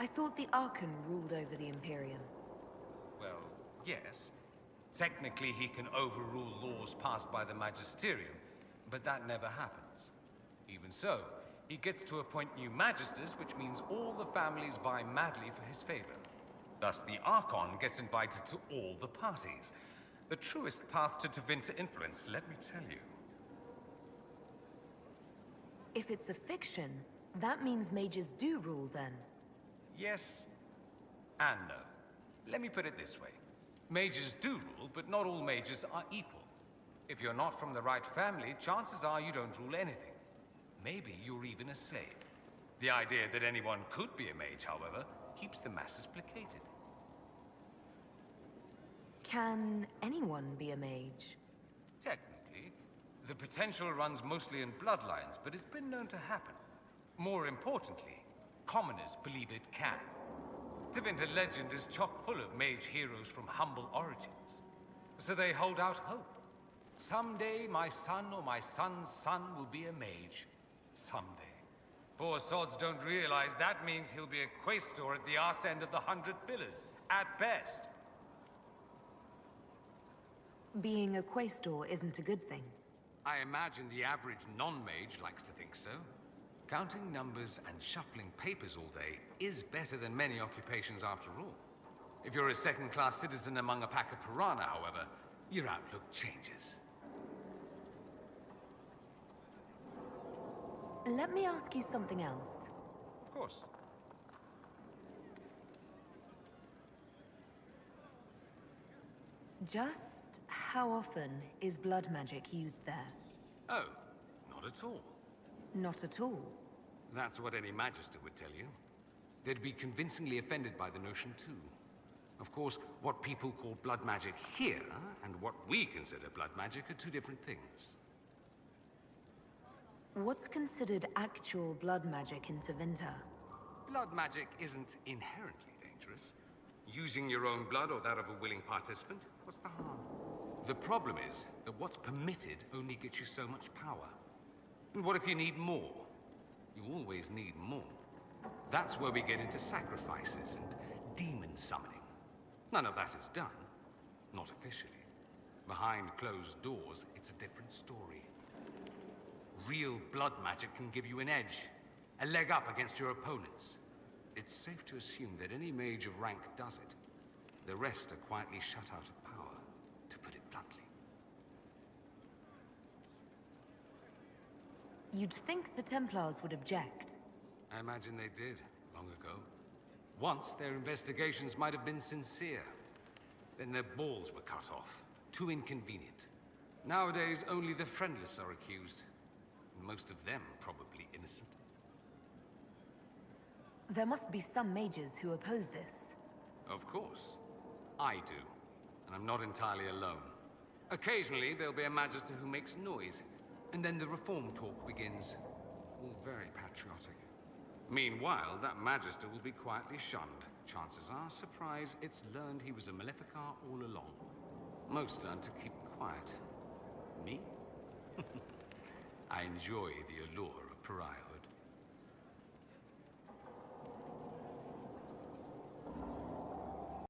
I thought the Archon ruled over the Imperium. Well, yes. Technically, he can overrule laws passed by the Magisterium, but that never happens. Even so, he gets to appoint new Magisters, which means all the families vie madly for his favor. Thus, the Archon gets invited to all the parties. The truest path to Tevinter influence, let me tell you. If it's a fiction, that means mages do rule then. Yes and no. Let me put it this way. Mages do rule, but not all mages are equal. If you're not from the right family, chances are you don't rule anything. Maybe you're even a slave. The idea that anyone could be a mage, however, keeps the masses placated. Can anyone be a mage? Technically, the potential runs mostly in bloodlines, but it's been known to happen. More importantly, commoners believe it can. Tevinter legend is chock full of mage heroes from humble origins. So they hold out hope. Someday my son or my son's son will be a mage. Someday. Poor sods don't realize that means he'll be a quaestor at the arse end of the 100 Pillars, at best. Being a quaestor isn't a good thing. I imagine the average non-mage likes to think so. Counting numbers and shuffling papers all day is better than many occupations after all. If you're a second-class citizen among a pack of piranha, however, your outlook changes. Let me ask you something else. Of course. Just how often is blood magic used there? Oh, not at all. Not at all. That's what any Magister would tell you. They'd be convincingly offended by the notion, too. Of course, what people call blood magic here, and what we consider blood magic, are two different things. What's considered actual blood magic in Tevinter? Blood magic isn't inherently dangerous. Using your own blood or that of a willing participant, what's the harm? The problem is that what's permitted only gets you so much power. And what if you need more? You always need more. That's where we get into sacrifices and demon summoning. None of that is done. Not officially. Behind closed doors, it's a different story. Real blood magic can give you an edge, a leg up against your opponents. It's safe to assume that any mage of rank does it. The rest are quietly shut out of power, to put it bluntly. You'd think the Templars would object. I imagine they did, long ago. Once, their investigations might have been sincere. Then their balls were cut off. Too inconvenient. Nowadays, only the friendless are accused. Most of them probably innocent. There must be some mages who oppose this. Of course. I do. And I'm not entirely alone. Occasionally, there'll be a Magister who makes noise, and then the reform talk begins. All very patriotic. Meanwhile, that Magister will be quietly shunned. Chances are, surprise, it's learned he was a Maleficar all along. Most learn to keep quiet. Me? I enjoy the allure of pariahhood.